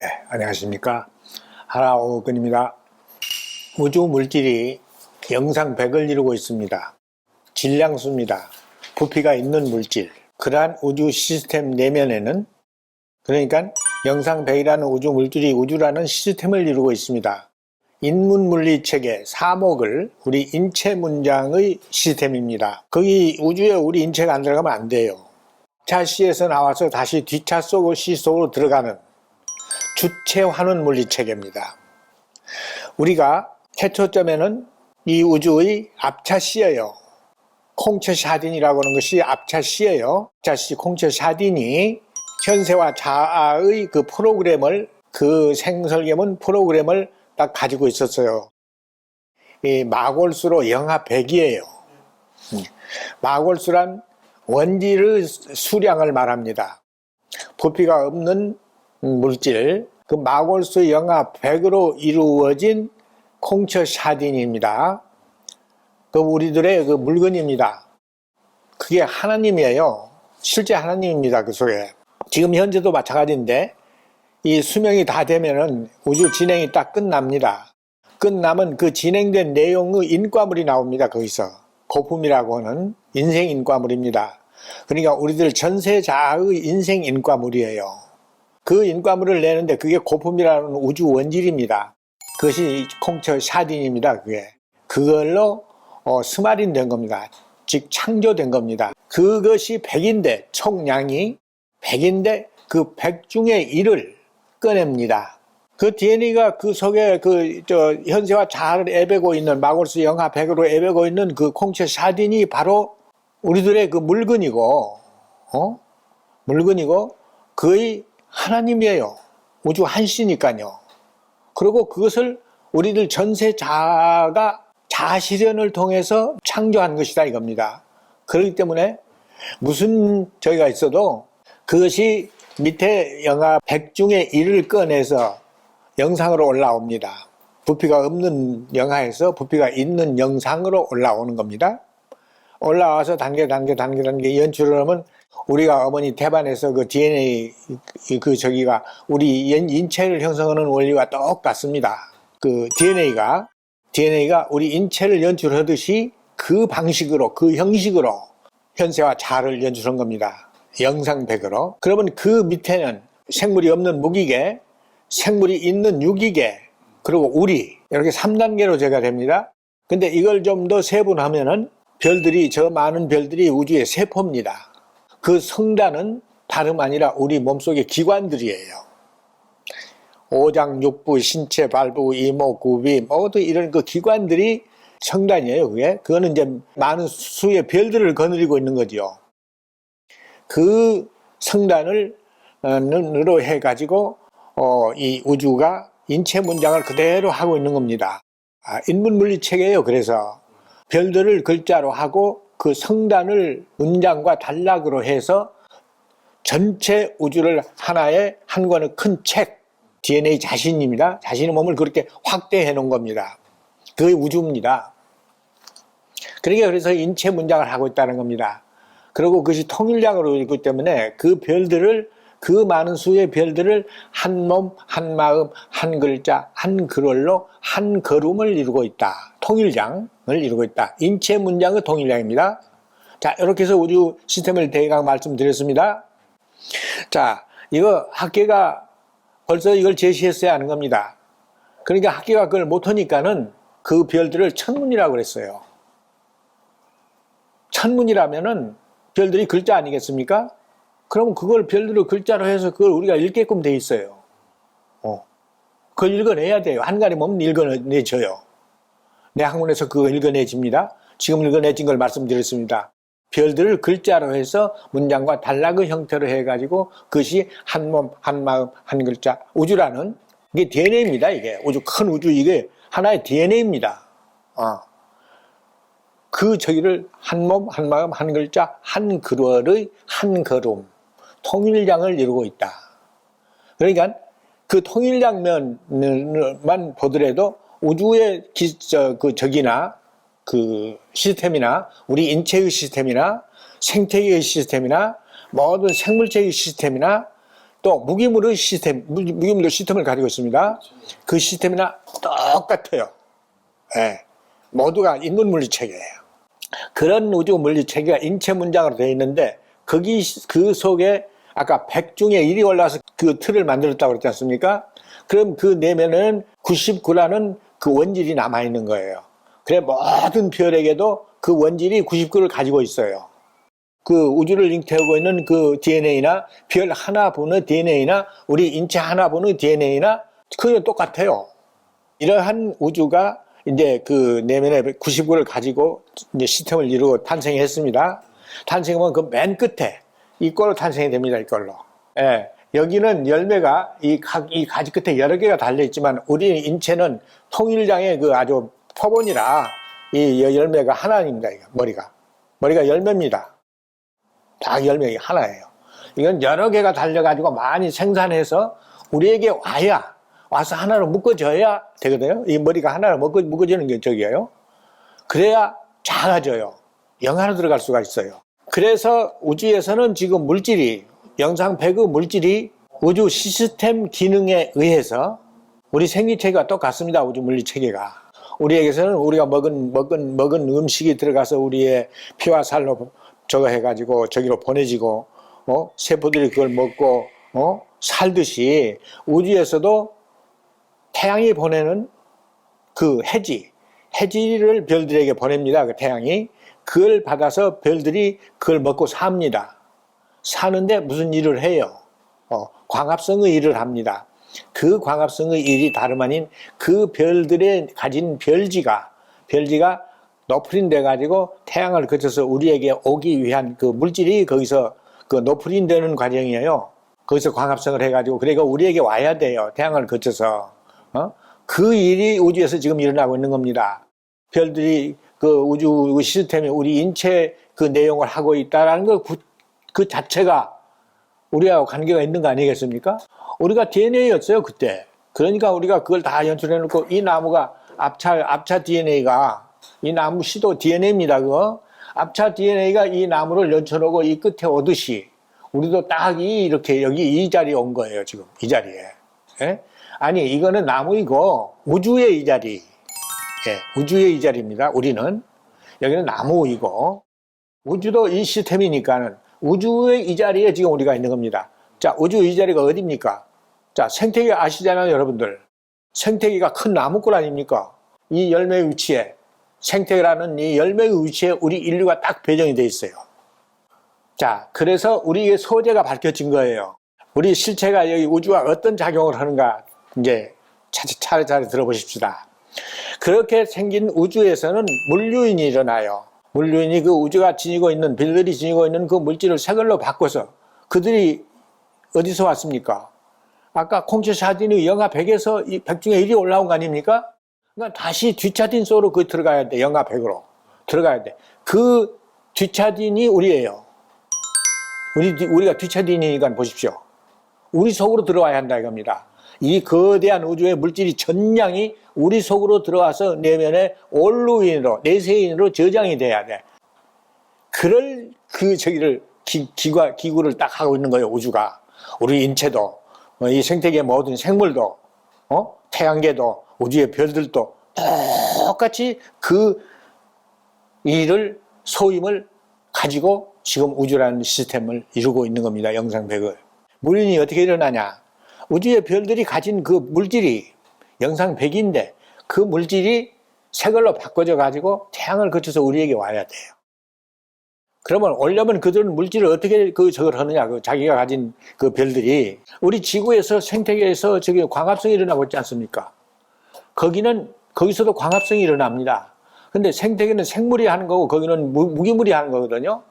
네, 안녕하십니까. 하라오근입니다. 우주 물질이 영상 100을 이루고 있습니다. 질량수입니다. 부피가 있는 물질. 그러한 우주 시스템 내면에는, 그러니까 영상 100이라는 우주 물질이 우주라는 시스템을 이루고 있습니다. 인문물리체계 3억을 우리 인체 문장의 시스템입니다. 거기 우주에 우리 인체가 안 들어가면 안 돼요. 차시에서 나와서 다시 뒷차 속으로 시 속으로 들어가는 주체환원 물리체계입니다. 우리가 최초점에는 이 우주의 앞차시예요. 콩처 샤딘이라고 하는 것이 앞차시예요. 앞차시 콩처 샤딘이 현세와 자아의 그 프로그램을, 그 생설계문 프로그램을 딱 가지고 있었어요. 이 마골수로 영하 100이에요. 마골수란 원질의 수량을 말합니다. 부피가 없는 물질, 그 마골수 영하 100으로 이루어진 콩처 샤딘입니다. 그 우리들의 그 물건입니다. 그게 하나님이에요. 실제 하나님입니다. 그 속에. 지금 현재도 마찬가지인데 이 수명이 다 되면은 우주 진행이 딱 끝납니다. 끝나면 그 진행된 내용의 인과물이 나옵니다. 거기서 고품이라고 하는 인생 인과물입니다. 그러니까 우리들 전세자의 인생 인과물이에요. 그 인과물을 내는데 그게 고품이라는 우주 원질입니다. 그것이 콩처 샤딘입니다. 그걸로 스마린 된 겁니다. 즉 창조된 겁니다. 그것이 100인데 총량이 100인데 그 100 중에 1을 꺼냅니다. 그 DNA가 그 속에 현세와 자아를 애배고 있는 마골수 영하 100으로 애배고 있는 그 콩처 샤딘이 바로 우리들의 그 물건이고 거의 하나님이에요. 우주 한시니까요. 그리고 그것을 우리들 전세 자아가 자아실현을 통해서 창조한 것이다 이겁니다. 그렇기 때문에 무슨 저희가 있어도 그것이 밑에 영하 100 중에 1을 꺼내서 영상으로 올라옵니다. 부피가 없는 영하에서 부피가 있는 영상으로 올라오는 겁니다. 올라와서 단계 연출을 하면 우리가 어머니 태반에서 그 DNA 우리 인체를 형성하는 원리와 똑같습니다. 그 DNA가 우리 인체를 연출하듯이 그 방식으로, 그 형식으로 현세와 자아를 연출한 겁니다. 영상 100으로. 그러면 그 밑에는 생물이 없는 무기계, 생물이 있는 유기계, 그리고 우리, 이렇게 3단계로 제가 됩니다. 근데 이걸 좀 더 세분하면은 저 많은 별들이 우주의 세포입니다. 그 성단은 다름 아니라 우리 몸속의 기관들이에요. 오장, 육부, 신체, 발부, 이목, 구비, 모두 이런 그 기관들이 성단이에요, 그거는 이제 많은 수의 별들을 거느리고 있는 거죠. 그 성단을, 으로 해가지고, 이 우주가 인체 문장을 그대로 하고 있는 겁니다. 인문물리 체계예요, 그래서. 별들을 글자로 하고 그 성단을 문장과 단락으로 해서 전체 우주를 하나의 한 권의 큰 책, DNA 자신입니다. 자신의 몸을 그렇게 확대해 놓은 겁니다. 그게 우주입니다. 그러니까 그래서 인체 문장을 하고 있다는 겁니다. 그리고 그것이 통일량으로 있기 때문에 그 많은 수의 별들을 한 몸, 한 마음, 한 글자, 한 글월로 한 걸음을 이루고 있다. 통일량을 이루고 있다. 인체 문장의 통일량입니다. 자, 이렇게 해서 우주 시스템을 대강 말씀드렸습니다. 자, 이거 학계가 벌써 이걸 제시했어야 하는 겁니다. 그러니까 학계가 그걸 못하니까는 그 별들을 천문이라고 그랬어요. 천문이라면은 별들이 글자 아니겠습니까? 그럼 그걸 별들을 글자로 해서 그걸 우리가 읽게끔 돼 있어요. 그걸 읽어내야 돼요. 한가리 보면 읽어내줘요. 내 학문에서 그거 읽어내집니다. 지금 읽어내진 걸 말씀드렸습니다. 별들을 글자로 해서 문장과 단락의 형태로 해가지고 그것이 한 몸, 한 마음, 한 글자. 우주라는 이게 DNA입니다. 이게 큰 우주 이게 하나의 DNA입니다. 그 저기를 한 몸, 한 마음, 한 글자, 한 글월의 한 걸음. 통일량을 이루고 있다. 그러니까 그 통일량만만 보더라도 우주의 그 시스템이나 우리 인체의 시스템이나 생태계의 시스템이나 모든 생물체의 시스템이나 또 무기물의 시스템, 무기물의 시스템을 가지고 있습니다. 그 시스템이나 똑같아요. 예. 모두가 인문 물리체계예요. 그런 우주 물리체계가 인체 문장으로 되어 있는데 거기 그 속에 아까 100 중에 1이 올라와서 그 틀을 만들었다고 그랬지 않습니까? 그럼 그 내면에는 99라는 그 원질이 남아있는 거예요. 그래 모든 별에게도 그 원질이 99를 가지고 있어요. 그 우주를 잉태하고 있는 그 DNA나 별 하나분의 DNA나 우리 인체 하나분의 DNA나 그게 똑같아요. 이러한 우주가 이제 그 내면에 99를 가지고 이제 시스템을 이루고 탄생했습니다. 탄생하면 그 맨 끝에 이걸로 탄생이 됩니다. 이걸로. 예. 여기는 열매가 이 가지 끝에 여러 개가 달려 있지만 우리 인체는 통일장의 그 아주 표본이라 이 열매가 하나입니다. 머리가 열매입니다. 다 열매 하나예요. 이건 여러 개가 달려가지고 많이 생산해서 우리에게 와서 하나로 묶어져야 되거든요. 이 머리가 하나로 묶어지는 게 저기예요. 그래야 작아져요. 영 하나 들어갈 수가 있어요. 그래서 우주에서는 지금 물질이 영상 배그 물질이 우주 시스템 기능에 의해서 우리 생리체계가 똑같습니다. 우주 물리체계가. 우리에게서는 우리가 먹은 음식이 들어가서 우리의 피와 살로 저거 해가지고 저기로 보내지고 세포들이 그걸 먹고 살듯이 우주에서도 태양이 보내는 그 해지를 별들에게 보냅니다. 그 태양이. 그걸 받아서 별들이 그걸 먹고 삽니다. 사는데 무슨 일을 해요? 광합성의 일을 합니다. 그 광합성의 일이 다름 아닌 그 별들의 가진 별지가 노프린 돼가지고 태양을 거쳐서 우리에게 오기 위한 그 물질이 거기서 그 노프린 되는 과정이에요. 거기서 광합성을 해가지고 그러니까 우리에게 와야 돼요. 태양을 거쳐서. 그 일이 우주에서 지금 일어나고 있는 겁니다. 별들이 그 우주 시스템이 우리 인체 그 내용을 하고 있다라는 거 그 자체가 우리하고 관계가 있는 거 아니겠습니까? 우리가 DNA였어요, 그때. 그러니까 우리가 그걸 다 연출해 놓고 이 나무가 앞차 DNA가 이 나무 씨도 DNA입니다, 그거. 앞차 DNA가 이 나무를 연출하고 이 끝에 오듯이 우리도 딱 이렇게 여기 이 자리에 온 거예요, 지금. 이 자리에. 예? 아니, 이거는 나무이고 우주의 이 자리. 예, 우주의 이 자리입니다, 우리는. 여기는 나무이고 우주도 이 시스템이니까는 우주의 이 자리에 지금 우리가 있는 겁니다. 자, 우주 이 자리가 어디입니까? 자, 생태계 아시잖아요, 여러분들. 생태계가 큰 나무꾼 아닙니까? 이 열매의 위치에, 생태계라는 이 열매의 위치에 우리 인류가 딱 배정이 돼 있어요. 자, 그래서 우리의 소재가 밝혀진 거예요. 우리 실체가 여기 우주가 어떤 작용을 하는가, 이제 차례차례 들어보십시다. 그렇게 생긴 우주에서는 물류인이 일어나요. 물류인이 그 우주가 지니고 있는, 별들이 지니고 있는 그 물질을 새 걸로 바꿔서 그들이 어디서 왔습니까? 아까 콩채 사진이 영하 100에서 100 중에 1이 올라온 거 아닙니까? 그러니까 다시 뒷차딘 속으로 그 들어가야 돼. 영하 100으로. 들어가야 돼. 그 뒷차딘이 우리예요. 우리가 뒷차딘이니까 보십시오. 우리 속으로 들어와야 한다 이겁니다. 이 거대한 우주의 물질이 전량이 우리 속으로 들어와서 내면에 올루인으로, 내세인으로 저장이 돼야 돼. 그럴 기구를 딱 하고 있는 거예요, 우주가. 우리 인체도, 이 생태계 모든 생물도, 태양계도, 우주의 별들도 똑같이 그 일을, 소임을 가지고 지금 우주라는 시스템을 이루고 있는 겁니다, 영상100을. 물론이 어떻게 일어나냐? 우주의 별들이 가진 그 물질이 영상 100인데 그 물질이 새 걸로 바꿔져 가지고 태양을 거쳐서 우리에게 와야 돼요. 그러면 오려면 그들은 물질을 어떻게 저걸 하느냐? 자기가 가진 그 별들이 우리 지구에서 생태계에서 저기 광합성이 일어나고 있지 않습니까? 거기서도 광합성이 일어납니다. 근데 생태계는 생물이 하는 거고 거기는 무기물이 하는 거거든요.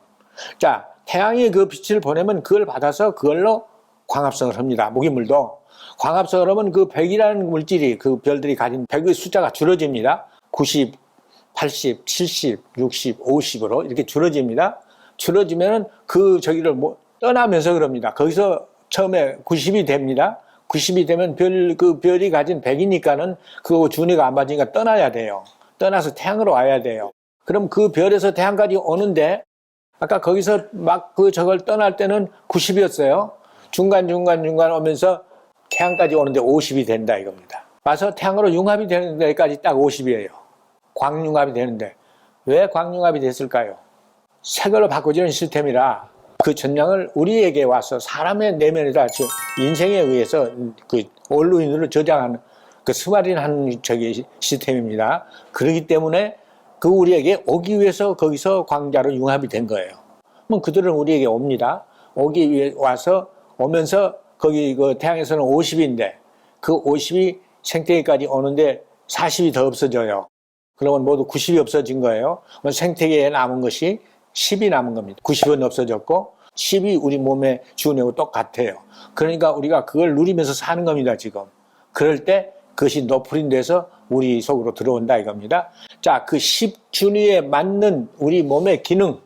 자, 태양이 그 빛을 보내면 그걸 받아서 그걸로 광합성을 합니다. 무기물도. 광합성을 하면 그 100이라는 물질이 그 별들이 가진 100의 숫자가 줄어집니다. 90, 80, 70, 60, 50으로 이렇게 줄어집니다. 줄어지면은 저기를 떠나면서 그럽니다. 거기서 처음에 90이 됩니다. 90이 되면 별이 가진 100이니까는 그거 준위가 안 맞으니까 떠나야 돼요. 떠나서 태양으로 와야 돼요. 그럼 그 별에서 태양까지 오는데 아까 거기서 막 저걸 떠날 때는 90이었어요. 중간 오면서 태양까지 오는데 50이 된다 이겁니다. 와서 태양으로 융합이 되는 데까지 딱 50이에요. 광융합이 되는데 왜 광융합이 됐을까요? 색으로 바꿔주는 시스템이라 그 전량을 우리에게 와서 사람의 내면에다 인생에 의해서 그 온루인으로 저장하는 그 스마린하는 시스템입니다. 그렇기 때문에 그 우리에게 오기 위해서 거기서 광자로 융합이 된 거예요. 그럼 그들은 우리에게 옵니다. 오기 위해 와서 오면서 거기 그 태양에서는 50인데 그 50이 생태계까지 오는데 40이 더 없어져요. 그러면 모두 90이 없어진 거예요. 생태계에 남은 것이 10이 남은 겁니다. 90은 없어졌고 10이 우리 몸에 주내고 똑같아요. 그러니까 우리가 그걸 누리면서 사는 겁니다, 지금. 그럴 때 그것이 노프린 돼서 우리 속으로 들어온다 이겁니다. 자, 그 10준위에 맞는 우리 몸의 기능,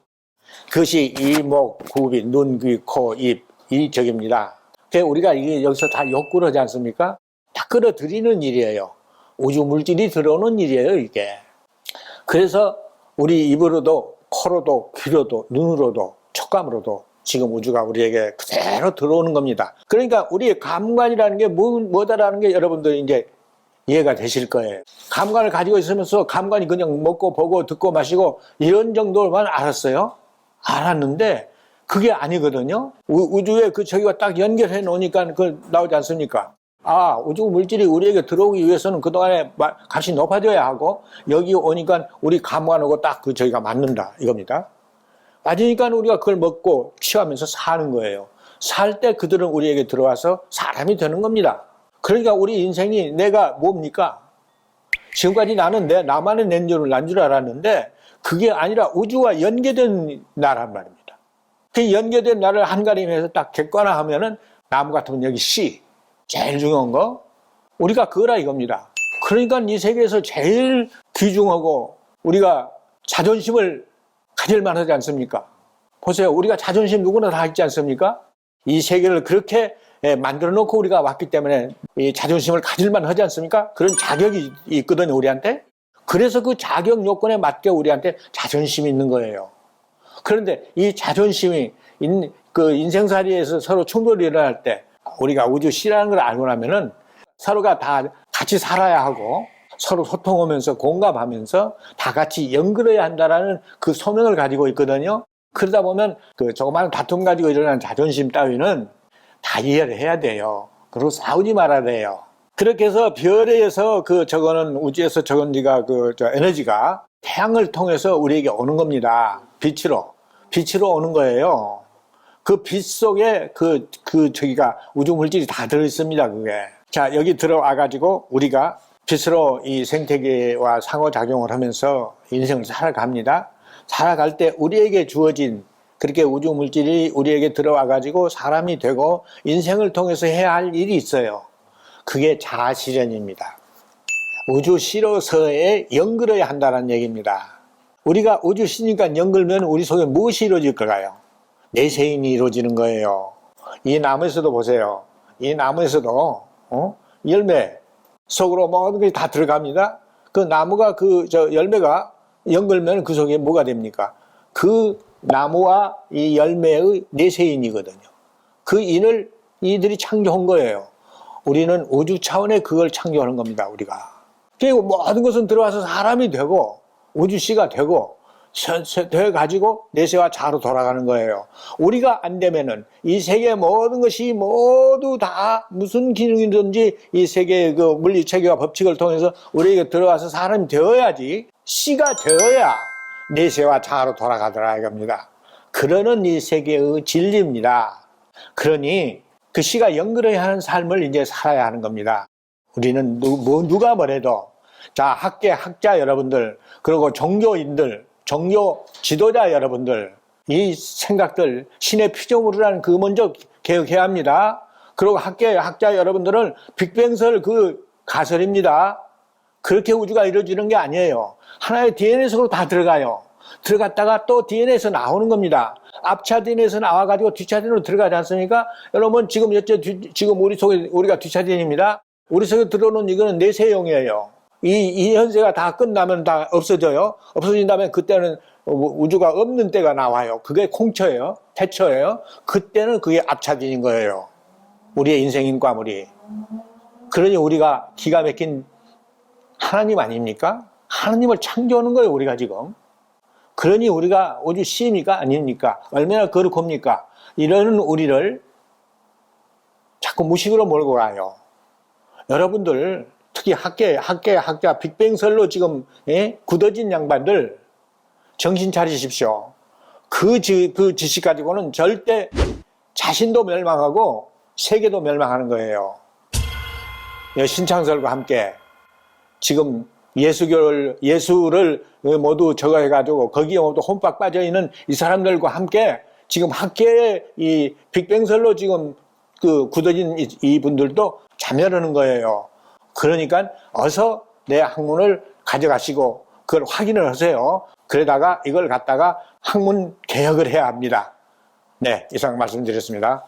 그것이 이목, 구비, 눈, 귀, 코, 입, 이 적입니다. 그래서 우리가 이게 여기서 다 욕구를 하지 않습니까? 다 끌어들이는 일이에요. 우주 물질이 들어오는 일이에요, 이게. 그래서 우리 입으로도, 코로도, 귀로도, 눈으로도, 촉감으로도 지금 우주가 우리에게 그대로 들어오는 겁니다. 그러니까 우리의 감관이라는 게 뭐다라는 게 여러분들 이제 이해가 되실 거예요. 감관을 가지고 있으면서 감관이 그냥 먹고 보고 듣고 마시고 이런 정도만 알았어요. 알았는데 그게 아니거든요. 우주에 그 저기가 딱 연결해 놓으니까 그 나오지 않습니까? 아, 우주 물질이 우리에게 들어오기 위해서는 그동안에 값이 높아져야 하고 여기 오니까 우리 감관하고 딱 그 저기가 맞는다 이겁니다. 맞으니까 우리가 그걸 먹고 취하면서 사는 거예요. 살 때 그들은 우리에게 들어와서 사람이 되는 겁니다. 그러니까 우리 인생이 내가 뭡니까? 지금까지 나는 나만의 난 줄 알았는데 그게 아니라 우주와 연계된 나란 말입니다. 그 연계된 나를 한가림해서 딱 객관화하면은 나무 같으면 여기 C, 제일 중요한 거 우리가 그거라 이겁니다. 그러니까 이 세계에서 제일 귀중하고 우리가 자존심을 가질 만하지 않습니까? 보세요. 우리가 자존심 누구나 다 있지 않습니까? 이 세계를 그렇게 만들어 놓고 우리가 왔기 때문에 이 자존심을 가질만 하지 않습니까? 그런 자격이 있거든요, 우리한테. 그래서 그 자격 요건에 맞게 우리한테 자존심이 있는 거예요. 그런데 이 자존심이 그 인생살이에서 서로 충돌이 일어날 때 우리가 우주 C라는 걸 알고 나면은 서로가 다 같이 살아야 하고 서로 소통하면서 공감하면서 다 같이 연결해야 한다라는 그 소명을 가지고 있거든요. 그러다 보면 그 조그마한 다툼 가지고 일어나는 자존심 따위는 다 이해를 해야 돼요. 그리고 싸우지 말아야 돼요. 그렇게 해서 별에서 저거는 우주에서 저건 에너지가 태양을 통해서 우리에게 오는 겁니다. 빛으로 오는 거예요. 그 빛 속에 저기가 우주 물질이 다 들어있습니다, 그게. 자, 여기 들어와가지고 우리가 빛으로 이 생태계와 상호작용을 하면서 인생을 살아갑니다. 살아갈 때 우리에게 주어진 그렇게 우주 물질이 우리에게 들어와가지고 사람이 되고 인생을 통해서 해야 할 일이 있어요. 그게 자아실현입니다. 우주 C로서의 연결해야 한다는 얘기입니다. 우리가 우주 C니까 연결면 우리 속에 무엇이 이루어질까요? 내세인이 이루어지는 거예요. 이 나무에서도 보세요. 이 나무에서도 열매 속으로 모든 것이 다 들어갑니다. 그 나무가 열매가 연결면 그 속에 뭐가 됩니까? 그 나무와 이 열매의 내세인이거든요. 그 인을 이들이 창조한 거예요. 우리는 우주 차원의 그걸 창조하는 겁니다, 우리가. 그리고 모든 것은 들어와서 사람이 되고 우주 C가 되고 돼가지고 내세와 자로 돌아가는 거예요. 우리가 안 되면은 이 세계 모든 것이 모두 다 무슨 기능이든지 이 세계의 그 물리 체계와 법칙을 통해서 우리에게 들어와서 사람이 되어야지 C가 되어야 내세와 자로 돌아가더라 이겁니다. 그러는 이 세계의 진리입니다. 그러니 그 C가 연결해야 하는 삶을 이제 살아야 하는 겁니다. 우리는 누가 뭐래도 자 학자 여러분들 그리고 종교인들 종교 지도자 여러분들 이 생각들 신의 피조물이라는 그 먼저 개혁해야 합니다. 그리고 학자 여러분들은 빅뱅설 그 가설입니다. 그렇게 우주가 이루어지는 게 아니에요. 하나의 DNA 속으로 다 들어가요. 들어갔다가 또 DNA에서 나오는 겁니다. 앞차 DNA에서 나와가지고 뒤차 DNA로 들어가지 않습니까? 여러분 지금 우리 속에 우리가 뒤차 DNA입니다. 우리 속에 들어오는 이거는 내세용이에요. 이 현세가 다 끝나면 다 없어져요. 없어진 다음에 그때는 우주가 없는 때가 나와요. 그게 공처예요. 태초예요. 그때는 그게 앞차진인 거예요. 우리의 인생인 과물이. 그러니 우리가 기가 막힌 하나님 아닙니까? 하나님을 창조하는 거예요, 우리가 지금. 그러니 우리가 오직 시입니까? 아닙니까? 얼마나 거룩합니까? 이러는 우리를 자꾸 무식으로 몰고 가요. 여러분들, 특히 학자, 빅뱅설로 지금, 굳어진 양반들, 정신 차리십시오. 그 지식 가지고는 절대 자신도 멸망하고 세계도 멸망하는 거예요. 신창설과 함께 지금 예수를 모두 저거 해가지고 거기에 모두 혼밥 빠져 있는 이 사람들과 함께 지금 학계의 이 빅뱅설로 지금 굳어진 이 분들도 자멸하는 거예요. 그러니까 어서 내 학문을 가져가시고 그걸 확인을 하세요. 그러다가 이걸 갖다가 학문 개혁을 해야 합니다. 네, 이상 말씀드렸습니다.